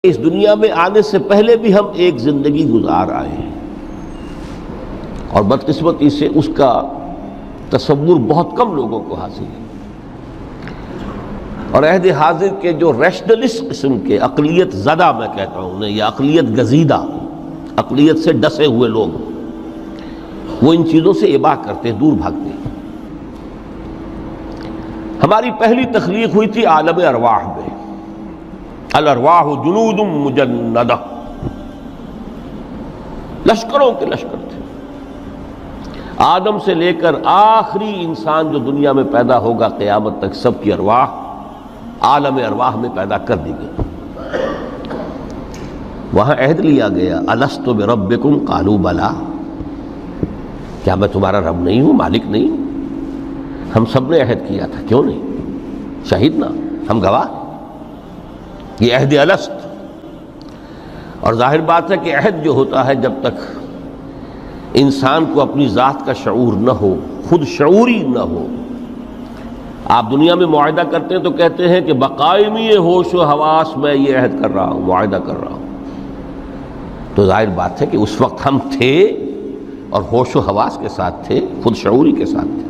اس دنیا میں آنے سے پہلے بھی ہم ایک زندگی گزار آئے ہیں اور بدقسمتی سے اس کا تصور بہت کم لوگوں کو حاصل ہے، اور عہد حاضر کے جو ریشنلسٹ قسم کے اقلیت زدہ میں کہتا ہوں انہیں، یا اقلیت گزیدہ، اقلیت سے ڈسے ہوئے لوگ، وہ ان چیزوں سے اباع کرتے، دور بھاگتے ہیں۔ ہماری پہلی تخلیق ہوئی تھی عالم ارواح میں، الارواح جنود مجندہ، لشکروں کے لشکر تھے۔ آدم سے لے کر آخری انسان جو دنیا میں پیدا ہوگا قیامت تک، سب کی ارواح عالم ارواح میں پیدا کر دی گئی۔ وہاں عہد لیا گیا، الست بربکم قالوا بلا، کیا میں تمہارا رب نہیں ہوں، مالک نہیں ہوں؟ ہم سب نے عہد کیا تھا، کیوں نہیں؟ شہید نا، ہم گواہ۔ یہ عہد الست، اور ظاہر بات ہے کہ عہد جو ہوتا ہے جب تک انسان کو اپنی ذات کا شعور نہ ہو، خود شعوری نہ ہو۔ آپ دنیا میں معاہدہ کرتے ہیں تو کہتے ہیں کہ بقائمی ہوش و حواس میں یہ عہد کر رہا ہوں، معاہدہ کر رہا ہوں، تو ظاہر بات ہے کہ اس وقت ہم تھے اور ہوش و حواس کے ساتھ تھے، خود شعوری کے ساتھ تھے،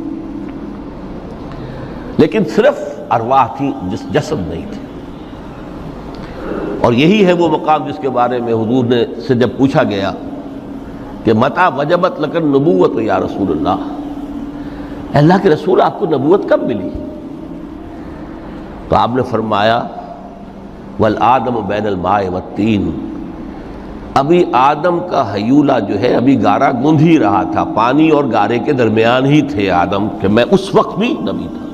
لیکن صرف ارواح تھی، جسد نہیں تھے۔ اور یہی ہے وہ مقام جس کے بارے میں حضور نے سے جب پوچھا گیا کہ متى وجبت لک النبوۃ یا رسول اللہ، اللہ کے رسول آپ کو نبوت کب ملی؟ تو آپ نے فرمایا والآدم بین الماء والطین، ابھی آدم کا حیولہ جو ہے ابھی گارا گوندھ ہی رہا تھا، پانی اور گارے کے درمیان ہی تھے آدم، کہ میں اس وقت بھی نبی تھا۔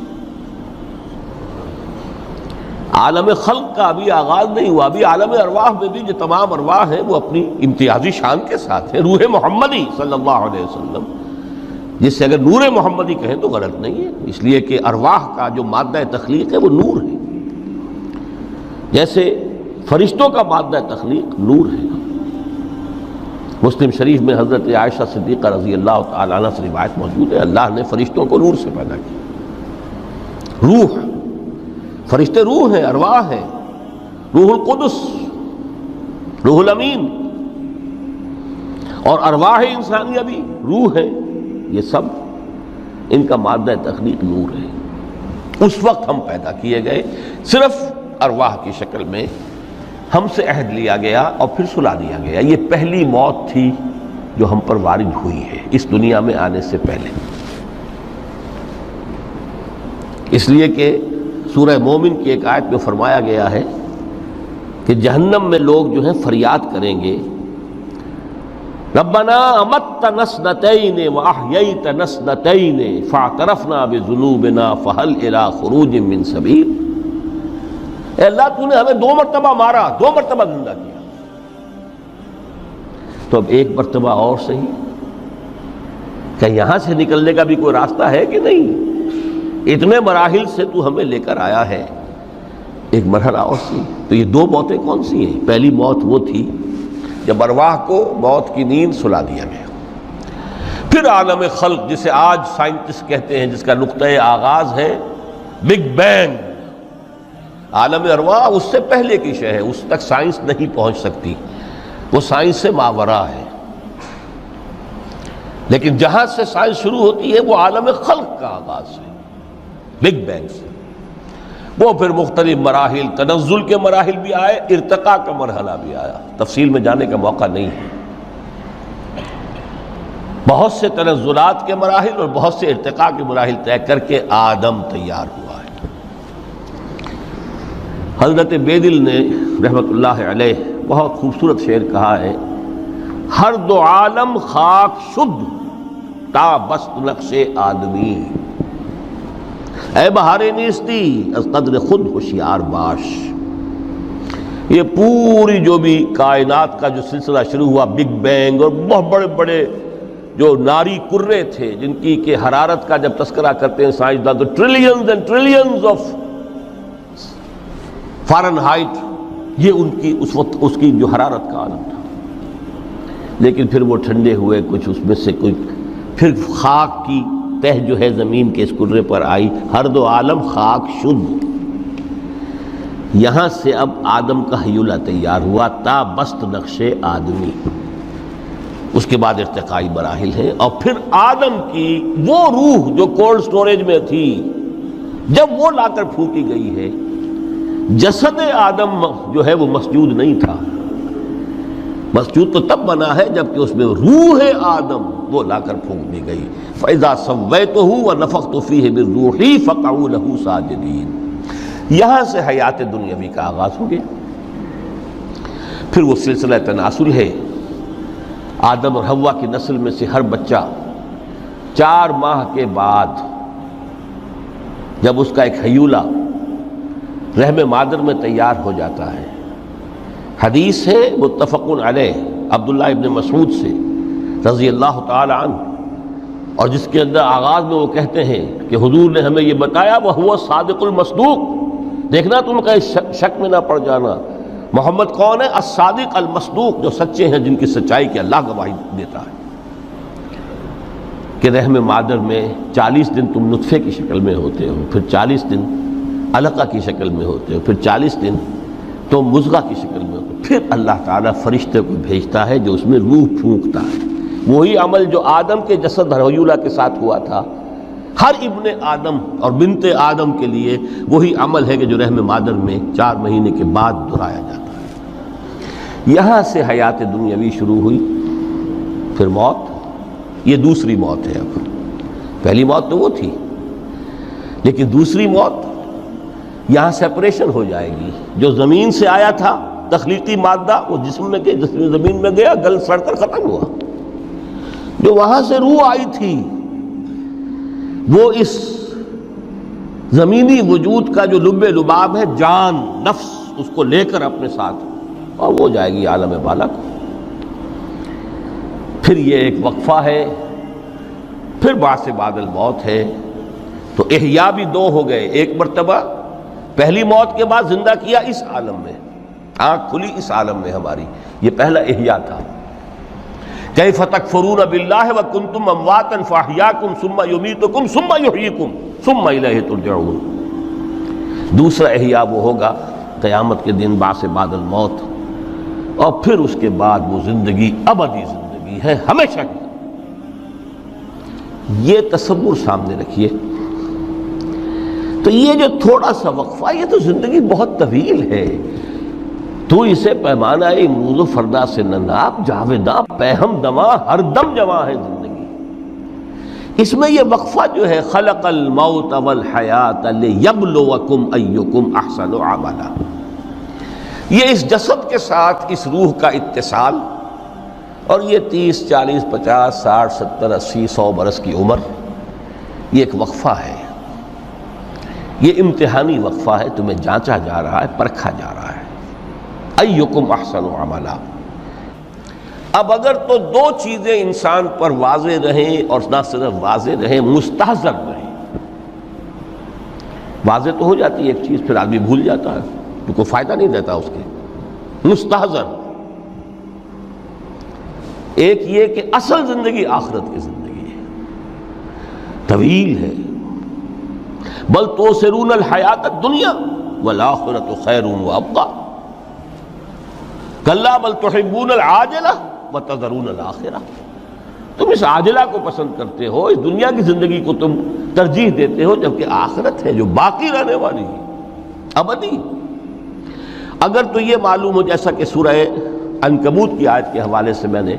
عالم خلق کا ابھی آغاز نہیں ہوا، ابھی عالم ارواح میں بھی جو تمام ارواح ہیں وہ اپنی امتیازی شان کے ساتھ ہیں۔ روح محمدی صلی اللہ علیہ وسلم، جس سے اگر نور محمدی کہیں تو غلط نہیں ہے، اس لیے کہ ارواح کا جو مادہ تخلیق ہے وہ نور ہے، جیسے فرشتوں کا مادہ تخلیق نور ہے۔ مسلم شریف میں حضرت عائشہ صدیقہ رضی اللہ تعالی عنہ سے روایت موجود ہے، اللہ نے فرشتوں کو نور سے پیدا کیا۔ روح، فرشتے روح ہیں، ارواح ہیں، روح القدس، روح الامین، اور ارواح انسانیہ بھی روح ہے، یہ سب ان کا مادہ تخلیق نور ہے۔ اس وقت ہم پیدا کیے گئے، صرف ارواح کی شکل میں ہم سے عہد لیا گیا اور پھر سلا دیا گیا۔ یہ پہلی موت تھی جو ہم پر وارد ہوئی ہے اس دنیا میں آنے سے پہلے، اس لیے کہ سورہ مومن کی ایک آیت میں فرمایا گیا ہے کہ جہنم میں لوگ جو ہیں فریاد کریں گے، ربنا امتنا اثنتین واحییتنا اثنتین فاعترفنا بذنوبنا فہل الی خروج من سبیل، اے اللہ تو نے ہمیں 2 مرتبہ مارا، 2 مرتبہ زندہ کیا، تو اب 1 مرتبہ اور صحیح، کہ یہاں سے نکلنے کا بھی کوئی راستہ ہے کہ نہیں؟ اتنے مراحل سے تو ہمیں لے کر آیا ہے، ایک مرحلہ اور سی۔ تو یہ 2 موتیں کون سی ہیں؟ پہلی موت وہ تھی جب ارواح کو موت کی نیند سلا دیا گیا۔ پھر عالم خلق، جسے آج سائنٹسٹ کہتے ہیں، جس کا نقطۂ آغاز ہے بگ بینگ، عالم ارواح اس سے پہلے کی شے ہے، اس تک سائنس نہیں پہنچ سکتی، وہ سائنس سے ماوراء ہے، لیکن جہاں سے سائنس شروع ہوتی ہے وہ عالم خلق کا آغاز ہے، بگ بینگ سے۔ وہ پھر مختلف مراحل، تنزل کے مراحل بھی آئے، ارتقاء کا مرحلہ بھی آیا، تفصیل میں جانے کا موقع نہیں ہے۔ بہت سے تنزلات کے مراحل اور بہت سے ارتقاء کے مراحل طے کر کے آدم تیار ہوا ہے۔ حضرت بیدل نے رحمت اللہ علیہ بہت خوبصورت شعر کہا ہے، ہر 2 عالم خاک شد تا بست نقش آدمی، اے بہار نیستی از قدر خود ہوشیار باش۔ یہ پوری جو بھی کائنات کا جو سلسلہ شروع ہوا، بگ بینگ، اور بہت بڑے بڑے جو ناری کرے تھے جن کی کہ حرارت کا جب تذکرہ کرتے ہیں سائنسدان تو trillions and trillions of foreign height, یہ ان کی اس وقت اس کی جو حرارت کا عالم تھا، لیکن پھر وہ ٹھنڈے ہوئے، کچھ اس میں سے کوئی، پھر خاک کی تہ جو ہے زمین کے اس کرے پر آئی، ہر 2 عالم خاک شد۔ یہاں سے اب آدم کا حیولہ تیار ہوا، تا بست نقش آدمی، اس کے بعد ارتقائی مراحل ہیں، اور پھر آدم کی وہ روح جو کولڈ سٹوریج میں تھی جب وہ لا کر پھونکی گئی ہے، جسد آدم جو ہے وہ مسجود نہیں تھا، مسجود تو تب بنا ہے جبکہ اس میں روح آدم وہ لا کر پھونک دی گئی۔ فَإِذَا سَوَّيْتُهُ وَنَفَخْتُ فِيهِ مِن رُوحِي فَقَعُوا لَهُ سَاجِدِينَ۔ یہاں سے حیات دنیاوی کا آغاز ہو گیا۔ پھر وہ سلسلہ تناسل ہے، آدم اور حوا کی نسل میں سے ہر بچہ 4 ماہ کے بعد جب اس کا ایک حیولہ رحم مادر میں تیار ہو جاتا ہے، حدیث ہے متفق علیہ عبداللہ ابن مسعود سے رضی اللہ تعالی عنہ، اور جس کے اندر آغاز میں وہ کہتے ہیں کہ حضور نے ہمیں یہ بتایا وَهُوَ الصادق المصدوق، دیکھنا تم کہیں شک میں نہ پڑ جانا، محمد کون ہے؟ الصادق المصدوق، جو سچے ہیں، جن کی سچائی کی اللہ گواہی دیتا ہے، کہ رحم مادر میں 40 دن تم نطفے کی شکل میں ہوتے ہو، پھر 40 دن علقہ کی شکل میں ہوتے ہو، پھر 40 دن تو مضغہ کی شکل میں ہوتے ہو، پھر اللہ تعالیٰ فرشتے کو بھیجتا ہے جو اس میں روح پھونکتا ہے۔ وہی عمل جو آدم کے جسد حیولہ کے ساتھ ہوا تھا، ہر ابن آدم اور بنت آدم کے لیے وہی عمل ہے کہ جو رحم مادر میں 4 مہینے کے بعد دہرایا جاتا ہے۔ یہاں سے حیات دنیاوی شروع ہوئی، پھر موت، یہ دوسری موت ہے۔ اب پہلی موت تو وہ تھی، لیکن دوسری موت یہاں سیپریشن ہو جائے گی۔ جو زمین سے آیا تھا تخلیقی مادہ، وہ جسم میں گیا، جسم زمین میں گیا، گل سڑ کر ختم ہوا۔ جو وہاں سے روح آئی تھی وہ اس زمینی وجود کا جو لب لباب ہے، جان، نفس، اس کو لے کر اپنے ساتھ، اور وہ جائے گی عالم بالا کو۔ پھر یہ ایک وقفہ ہے، پھر بعث بعد الموت ہے۔ تو احیاء بھی 2 ہو گئے، ایک مرتبہ پہلی موت کے بعد زندہ کیا اس عالم میں، آنکھ کھلی اس عالم میں ہماری، یہ پہلا احیاء تھا۔ کیف تکفرون باللہ وکنتم امواتا فاحیاکم ثم یمیتکم ثم یحییکم ثم الیہ ترجعون۔ دوسرا احیاء وہ ہوگا قیامت کے دن، بعث بعد الموت، اور پھر اس کے بعد وہ زندگی ابدی زندگی ہے، ہمیشہ کی۔ یہ تصور سامنے رکھیے۔ تو یہ جو تھوڑا سا وقفہ، یہ تو زندگی بہت طویل ہے، تو اسے پیمانہ امروز و فردا سے نہ ناپ، جاویداں پیہم دماں، ہر دم جواں ہے زندگی۔ اس میں یہ وقفہ جو ہے، خلق الموت والحیات لیبلوکم ایکم احسن عملا، یہ اس جسد کے ساتھ اس روح کا اتصال، اور یہ 30 40 50 60 70 80 100 برس کی عمر، یہ ایک وقفہ ہے، یہ امتحانی وقفہ ہے، تمہیں جانچا جا رہا ہے، پرکھا جا رہا ہے۔ ایکم احسن عملا۔ اب اگر تو 2 چیزیں انسان پر واضح رہیں، اور نہ صرف واضح رہیں، مستحضر رہیں۔ واضح تو ہو جاتی ہے ایک چیز، پھر آدمی بھول جاتا ہے، تو کوئی فائدہ نہیں دیتا اس کے۔ مستحضر ایک یہ کہ اصل زندگی آخرت کی زندگی ہے، طویل ہے۔ بل توثرون الحیات الدنیا والآخرۃ خیر وابقیٰ، کلا بل تحبون العاجلہ وتذرون الآخرہ، تم اس عاجلہ کو پسند کرتے ہو، اس دنیا کی زندگی کو تم ترجیح دیتے ہو، جبکہ آخرت ہے جو باقی رہنے والی ہے، ابدی۔ اگر تو یہ معلوم ہو، جیسا کہ سورہ عنکبوت کی آیت کے حوالے سے میں نے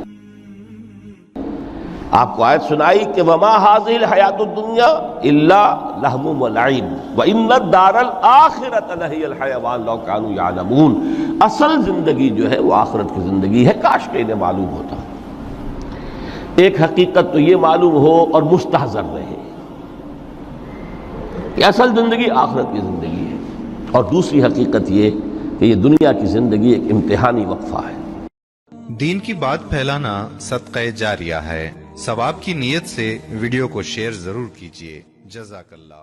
آپ کو آیت سنائی کہ وما هذه الحیات الدنیا الا لہو ولعب وان الدار الاخرۃ لہی الحیوان لو کانوا یعلمون، اصل زندگی جو ہے وہ آخرت کی زندگی ہے، کاش کہ انہیں معلوم ہوتا۔ ایک حقیقت تو یہ معلوم ہو اور مستحضر رہے کہ اصل زندگی آخرت کی زندگی ہے، اور دوسری حقیقت یہ کہ یہ دنیا کی زندگی ایک امتحانی وقفہ ہے۔ دین کی بات پھیلانا صدقہ جاریہ ہے، ثواب کی نیت سے ویڈیو کو شیئر ضرور کیجیے۔ جزاک اللہ۔